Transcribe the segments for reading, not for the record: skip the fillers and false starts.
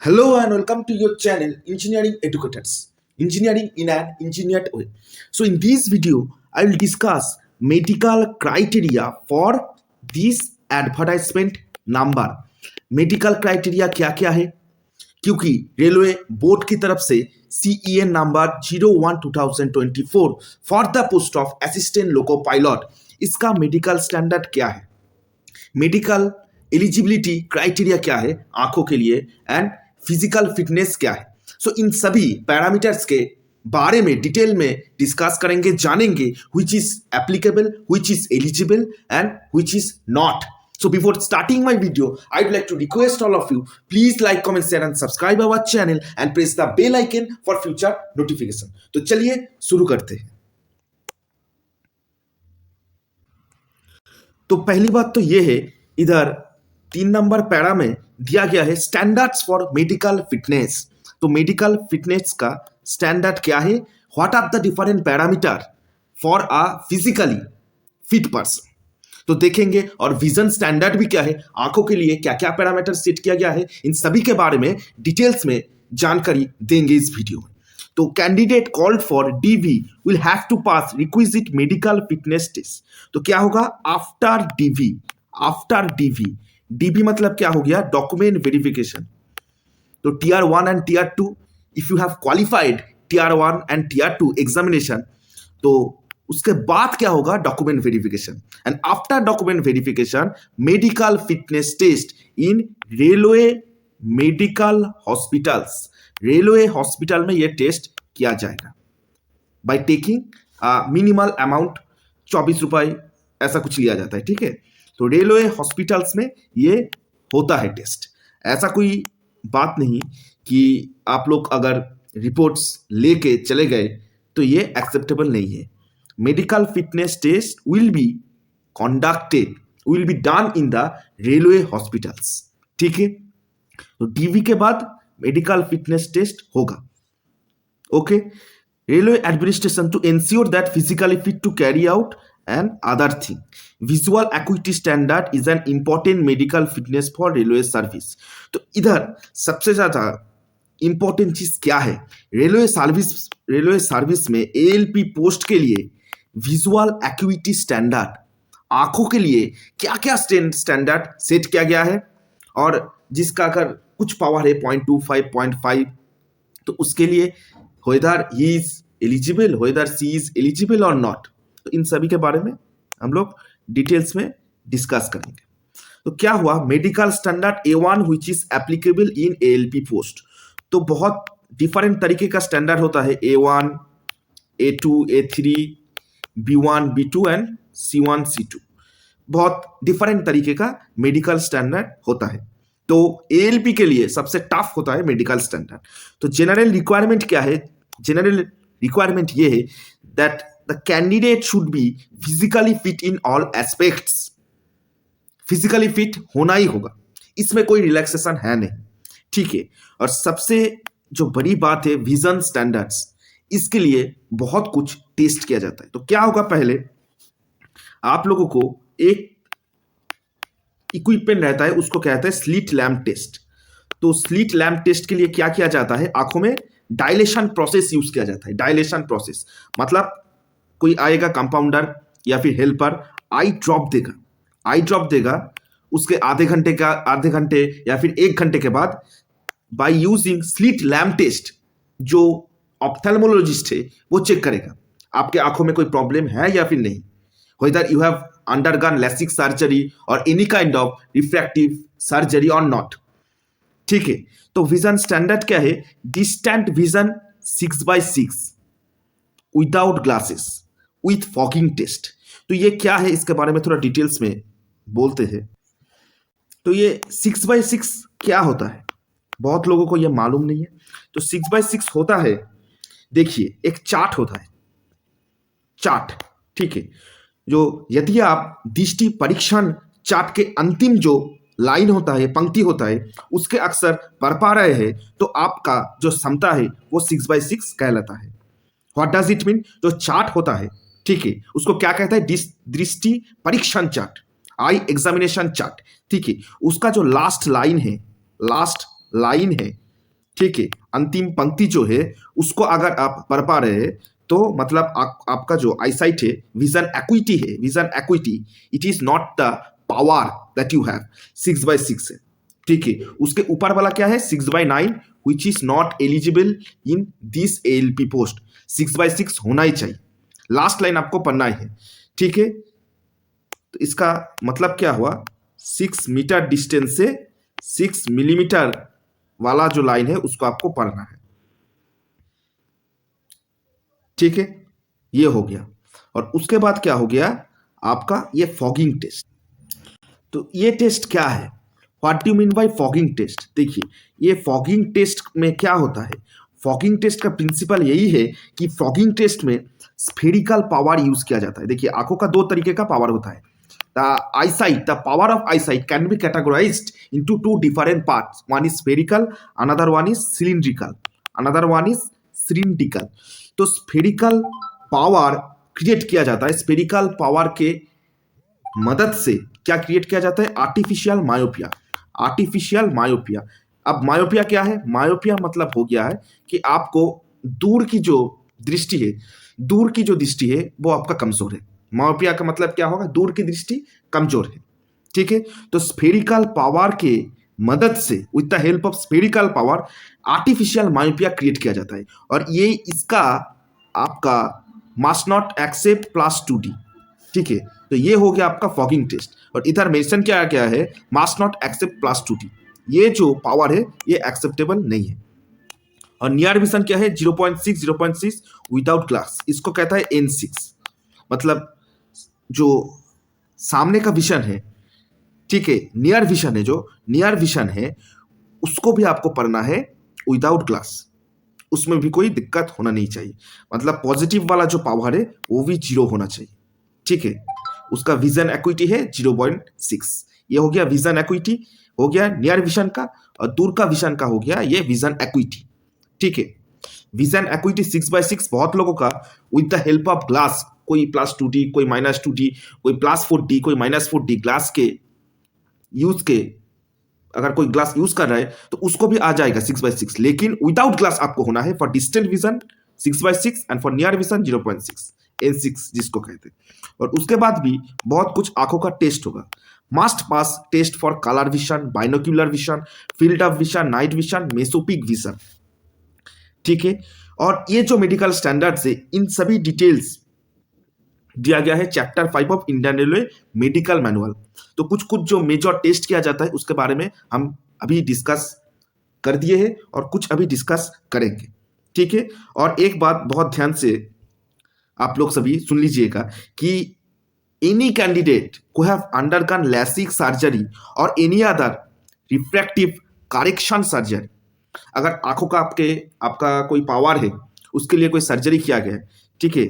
Hello and welcome to your channel Engineering Educators. Engineering in an engineered way. So in this video, I will discuss medical criteria for this advertisement number. Medical criteria क्या क्या है, क्योंकि railway board की तरफ से CEN number 01/2024 for the post of assistant loco pilot, इसका medical standard क्या है, मेडिकल एलिजिबिलिटी क्राइटेरिया क्या है आंखों के लिए, एंड फिजिकल फिटनेस क्या है। सो इन सभी पैरामीटर्स के बारे में डिटेल में डिस्कस करेंगे, जानेंगे which is applicable, which is eligible and which is not. So before starting my video, I would like to request all of you, please like, comment, share and subscribe our channel and press the bell icon for future notification. तो चलिए शुरू करते हैं। तो पहली बात तो ये है, इधर 3 नंबर पैरा में दिया गया है स्टैंडर्ड्स फॉर मेडिकल फिटनेस। तो मेडिकल फिटनेस का स्टैंडर्ड क्या है, what are the different parameter for a physically fit person, तो देखेंगे। और विजन स्टैंडर्ड भी क्या है, आंखों के लिए क्या क्या पैरामीटर सेट किया गया है, इन सभी के बारे में डिटेल्स में जानकारी देंगे इस वीडियो में। तो candidate called for DV will have to pass requisite medical fitness test. तो क्या होगा after DV, after DV, DV मतलब क्या हो गया, डॉक्यूमेंट वेरिफिकेशन। तो tier 1 and tier 2, if you have qualified tier 1 and tier 2 examination, तो उसके बाद क्या होगा, document verification. And after document verification medical fitness test in railway medical hospitals. Railway hospital में यह टेस्ट किया जाएगा बाय टेकिंग मिनिमल अमाउंट 24 रुपए ऐसा कुछ लिया जाता है, ठीक है। तो रेलवे हॉस्पिटल्स में ये होता है टेस्ट। ऐसा कोई बात नहीं कि आप लोग अगर रिपोर्ट्स लेके चले गए तो ये एक्सेप्टेबल नहीं है। Medical fitness test will be conducted, will be done in the railway hospitals, ठीक है। तो डीवी के बाद मेडिकल फिटनेस टेस्ट होगा, okay. Railway administration to ensure that physically fit to carry out and other thing. Visual acuity standard is an important medical fitness for railway service. तो इधर सबसे ज्यादा इंपॉर्टेंट चीज क्या है, रेलवे सर्विस में ALP post के लिए विजुअल एक्यूटी स्टैंडर्ड, आंखों के लिए क्या क्या स्टैंडर्ड सेट किया गया है, और जिसका अगर कुछ पावर है 0.25 0.5, तो उसके लिए whether he is eligible, whether she is eligible or not, तो इन सभी के बारे में हम लोग डिटेल्स में डिस्कस करेंगे। तो क्या हुआ, medical standard A1 which is applicable in ALP post. तो बहुत डिफरेंट तरीके का स्टैंडर्ड होता है, A1, A2, A3, B1, B2 and C1, C2, बहुत डिफरेंट तरीके का मेडिकल स्टैंडर्ड होता है। तो ALP के लिए सबसे टफ होता है मेडिकल स्टैंडर्ड। तो जनरल रिक्वायरमेंट क्या है, जनरल रिक्वायरमेंट ये है that the candidate should be physically fit in all aspects. physically fit होना ही होगा, इसमें कोई रिलैक्सेशन है नहीं, ठीक है। और सबसे जो बड़ी बात है विजन स्टैंडर्ड्स, इसके लिए बहुत कुछ टेस्ट किया जाता है। तो क्या होगा, पहले आप लोगों को एक इक्विपमेंट रहता है, उसको कहते हैं स्लिट लैम्प टेस्ट। तो स्लिट लैम्प टेस्ट के लिए क्या किया जाता है, आंखों में डायलेशन प्रोसेस यूज किया जाता है। डायलेशन प्रोसेस मतलब कोई आएगा कंपाउंडर या फिर हेल्पर, आई ड्रॉप देगा, उसके आधे घंटे या फिर 1 घंटे के बाद by using slit lamp test, जो ऑप्थेल्मोलॉजिस्ट है वो चेक करेगा आपके आंखों में कोई प्रॉब्लम है या फिर नहीं, whether you have undergone LASIK surgery or any kind of refractive surgery or not, ठीक है। तो विजन स्टैंडर्ड क्या है, distant vision 6/6 without glasses with fogging test. तो ये क्या है, इसके बारे में थोड़ा डिटेल्स में बोलते हैं। तो ये 6/6 क्या होता है, बहुत लोगों को ये मालूम नहीं है। तो 6/6 होता है, देखिए एक चार्ट होता है, चार्ट, ठीक है। जो यदि आप दृष्टि परीक्षण चार्ट के अंतिम जो लाइन होता है, पंक्ति होता है, उसके अक्सर पढ़ पा रहे हैं, तो आपका जो क्षमता है वो 6/6 कहलाता है। व्हाट डज इट मीन, जो चार्ट होता है, ठीक है, उसको क्या कहता है, दृष्टि परीक्षण चार्ट, आई एग्जामिनेशन चार्ट, ठीक है। उसका जो लास्ट लाइन है ठीक है, अंतिम पंक्ति जो है उसको अगर आप पढ़ पा रहे हैं तो मतलब आपका जो आईसाइट है, विजन एक्विटी है, vision equity, it is not the power that you have, 6/6 है। ठीक है, उसके ऊपर वाला क्या है, 6/9 which is not eligible in this ALP post. 6/6 होना ही चाहिए, लास्ट लाइन आपको पढ़ना है। ठीक है, तो इसका मतलब क्या हुआ, 6 मीटर डिस्टेंस से 6 मिलीमीटर वाला जो लाइन है उसको आपको पढ़ना है। ठीक है, ये हो गया। और उसके बाद क्या हो गया आपका ये फॉगिंग टेस्ट। तो ये टेस्ट क्या है, what do mean by fogging test. देखिए, ये फॉगिंग टेस्ट में क्या होता है, फॉगिंग टेस्ट का प्रिंसिपल यही है कि फॉगिंग टेस्ट में स्फेरिकल पावर यूज किया जाता है। देखिए, आंखों का दो तरीके का पावर होता है। the power of eyesight can be categorized into two different parts. One is spherical, another one is cylindrical. तो स्फेरिकल पावर क्रिएट किया जाता है, स्फेरिकल पावर के मदद से क्या क्रिएट किया जाता है, आर्टिफिशियल मायोपिया। आर्टिफिशियल मायोपिया, अब मायोपिया क्या है, मायोपिया मतलब हो गया है कि आपको दूर की जो दृष्टि है, दूर की जो दृष्टि है वो आपका कमजोर है। मायोपिया का मतलब क्या होगा, दूर की दृष्टि कमजोर है। ठीक है, तो स्फेरिकल पावर के मदद से, with the help of spherical power, artificial myopia create किया जाता है। और ये इसका आपका मस्ट नॉट एक्सेप्ट +2D। ठीक है, तो ये हो गया आपका फॉगिंग टेस्ट। और इधर मेंशन क्या गया है, मस्ट नॉट एक्सेप्ट +2D। ये जो पावर है ये एक्सेप्टेबल नहीं है। और नियर विजन क्या है, 0.6 विदाउट ग्लास, इसको कहता है N6। मतलब जो सामने का विजन है, ठीक है, नियर विजन है, जो नियर विजन है उसको भी आपको पढ़ना है विदाउट ग्लास, उसमें भी कोई दिक्कत होना नहीं चाहिए। मतलब पॉजिटिव वाला जो पावर है वो भी 0 होना चाहिए। ठीक है, उसका विजन एक्विटी है 0.6। ये हो गया विजन एक्विटी, हो गया नियर विजन का। और दूर का विजन का हो गया ये विजन एक्विटी। ठीक है, विजन एक्विटी 6/6 बहुत लोगों का with the help of glass, कोई +2D, कोई -2D, कोई +4D, कोई -4D, ग्लास के यूज के, अगर कोई ग्लास यूज कर रहा है तो उसको भी आ जाएगा 6/6। लेकिन विदाउट ग्लास आपको होना है for distant vision 6/6 and for near vision 0.6, N6 जिसको कहते हैं। और उसके बाद भी बहुत कुछ आंखों का टेस्ट होगा। Must pass test for colour vision, binocular vision, field of vision, night vision, mesopic vision. ठीक है, और ये जो मेडिकल स्टैंडर्ड्स है इन सभी डिटेल्स दिया गया है chapter 5 of Indian railway medical manual. तो कुछ कुछ जो मेजर टेस्ट किया जाता है उसके बारे में हम अभी डिस्कस कर दिए हैं और कुछ अभी डिस्कस करेंगे। ठीक है, और एक बात बहुत ध्यान से आप लोग सभी सुन लीजिएगा कि एनी कैंडिडेट को हैव अंडरगॉन लैसिक सर्जरी और any other refractive correction surgery, अगर आंखों का आपका कोई पावर है उसके लिए कोई सर्जरी किया गया है, ठीक है,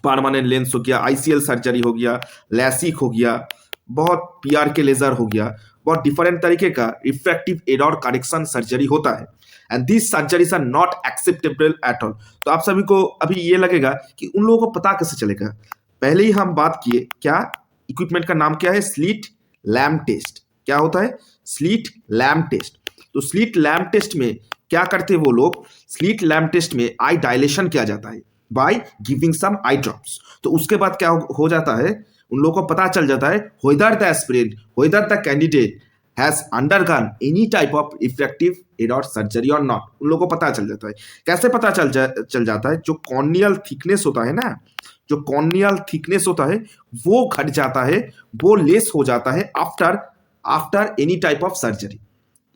परमानेंट लेंस हो गया, आईसीएल सर्जरी हो गया, लैसिक हो गया, बहुत पीआरके लेजर हो गया, बहुत डिफरेंट तरीके का रिफ्रैक्टिव एरर करेक्शन सर्जरी होता है। And this surgeries are not acceptable at all. तो आप सभी को अभी ये लगेगा कि उन लोगों को पता कैसे चलेगा। पहले ही हम बात किए, क्या इक्विपमेंट का नाम क्या है, स्लिट लैम्प टेस्ट। क्या होता है, स्लिट लैम्प टेस्ट। तो स्लिट लैम्प टेस्ट में क्या करते हैं वो लोग, स्लिट लैम्प टेस्ट में आई डायलेशन किया जाता है by giving some eye drops. तो उसके बाद क्या हो जाता है, उन लोगों को पता चल जाता है whether the aspirant, whether the candidate has undergone any type of refractive error surgery or not। उन लोगों को पता चल जाता है। कैसे पता चल जाता है, जो कॉर्नियल थिकनेस होता है ना, जो कॉर्नियल थिकनेस होता है वो घट जाता है, वो लेस हो जाता है after any type of surgery.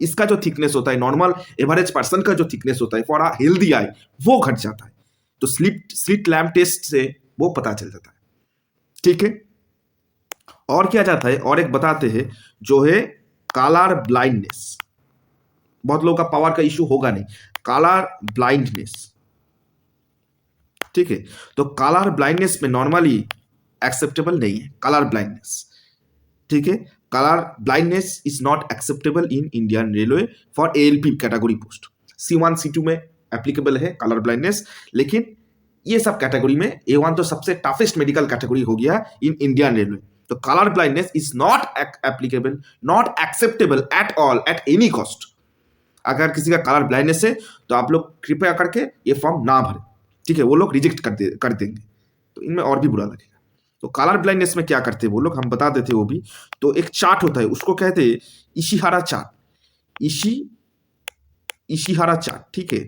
इसका जो थिकनेस होता है, नॉर्मल एवरेज पर्सन का जो थिकनेस होता है फॉर अ हेल्दी आई, वो घट जाता है। तो स्लिट लैम्प टेस्ट से वो पता चल जाता है। ठीक है, और क्या जाता है, और एक बताते हैं जो है कलर ब्लाइंडनेस। बहुत लोगों का पावर का इश्यू होगा नहीं, कलर ब्लाइंडनेस। ठीक है, तो कलर ब्लाइंडनेस में नॉर्मली एक्सेप्टेबल नहीं है कलर ब्लाइंडनेस। ठीक है, colour blindness is not acceptable in Indian railway for ALP category post. C1 C2 में एप्लीकेबल है कलर ब्लाइंडनेस, लेकिन ये सब कैटेगरी में A1 तो सबसे टफेस्ट मेडिकल कैटेगरी हो गया इन इंडियन रेलवे। तो colour blindness is not applicable, not acceptable at all at any cost. अगर किसी का कलर ब्लाइंडनेस है तो आप लोग कृपया करके ये फॉर्म ना भरें, ठीक है, वो लोग रिजेक्ट कर देंगे, तो इनमें और भी बुरा लगेगा। तो कलर ब्लाइंडनेस में क्या करते हैं वो लोग, हम बता देते हैं वो भी। तो एक चार्ट होता है, उसको कहते हैं इशिहारा चार्ट, इशिहारा चार्ट, ठीक है।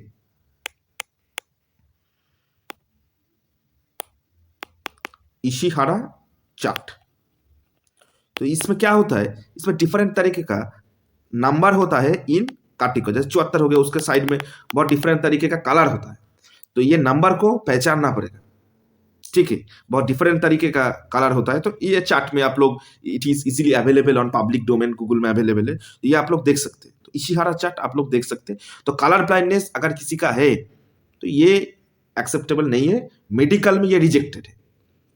इशिहारा चार्ट, तो इसमें क्या होता है, इसमें डिफरेंट तरीके का नंबर होता है इन कार्टिकल, जैसे 74 हो गया, उसके साइड में बहुत डिफरेंट तरीके का कलर होता है, तो ये नंबर को पहचानना पड़ेगा, ठीक है, बहुत डिफरेंट तरीके का कलर होता है। तो ये चार्ट में आप लोग, it is easily available on public domain, Google में अवेलेबल है, तो ये आप लोग देख सकते हैं। तो इशिहारा चार्ट आप लोग देख सकते हैं। तो कलर ब्लाइंडनेस अगर किसी का है तो ये एक्सेप्टेबल नहीं है, मेडिकल में ये रिजेक्टेड है,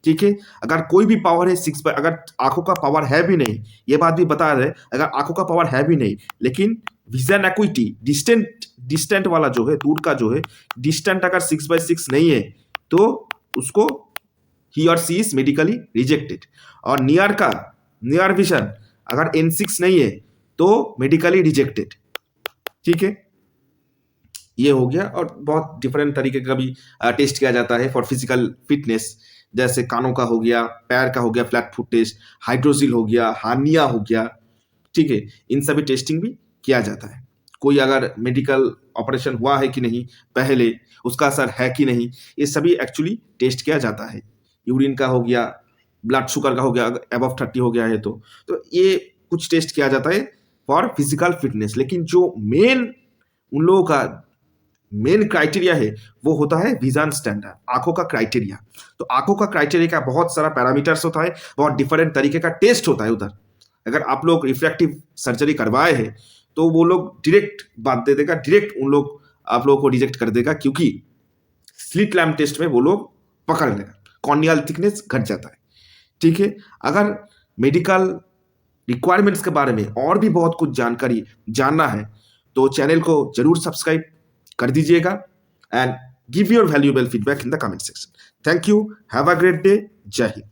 ठीक है। अगर कोई भी पावर है 6 पर, अगर आंखों का पावर है भी नहीं, ये बात भी बता रहे, अगर आंखों का पावर है भी नहीं लेकिन विजन एक्विटी डिस्टेंट वाला जो है, दूर का जो है डिस्टेंट अगर 6/6 नहीं है तो उसको ही और सी इज मेडिकली रिजेक्टेड। और नियर विजन अगर N6 नहीं है तो मेडिकली रिजेक्टेड, ठीक है। ये हो गया। और बहुत डिफरेंट तरीके का भी टेस्ट किया जाता है फॉर फिजिकल फिटनेस, जैसे कानों का हो गया, पैर का हो गया फ्लैट फुट टेस्ट, हाइड्रोजिल हो गया, हार्निया हो गया, ठीक है, इन सभी टेस्टिंग भी किया जाता है। कोई अगर मेडिकल ऑपरेशन हुआ है कि नहीं पहले, उसका असर है कि नहीं, ये सभी एक्चुअली टेस्ट किया जाता है। यूरिन का हो गया, ब्लड शुगर का हो गया, अबव 30 हो गया है तो ये कुछ टेस्ट किया जाता है फॉर फिजिकल फिटनेस। लेकिन जो उन लोगों का मेन क्राइटेरिया है वो होता है विजन स्टैंडर्ड, आंखों का क्राइटेरिया। तो आंखों का क्राइटेरिया का बहुत सारा पैरामीटर्स होता है, बहुत डिफरेंट तरीके का टेस्ट होता है उधर। अगर आप लोग रिफ्रैक्टिव सर्जरी करवाए हैं तो वो लोग डायरेक्ट बात दे देगा, डायरेक्ट उन लोग आप लोगों को रिजेक्ट कर देगा, क्योंकि स्लिट लैम्प टेस्ट में वो लोग पकड़ लेगा, कॉर्नियल थिकनेस घट जाता है, ठीक है। अगर मेडिकल रिक्वायरमेंट्स के बारे में और भी बहुत कुछ जानकारी जानना है तो चैनल को जरूर सब्सक्राइब कर दीजिएगा and give your valuable feedback in the comment section. Thank you, have a great day, जय हिंद।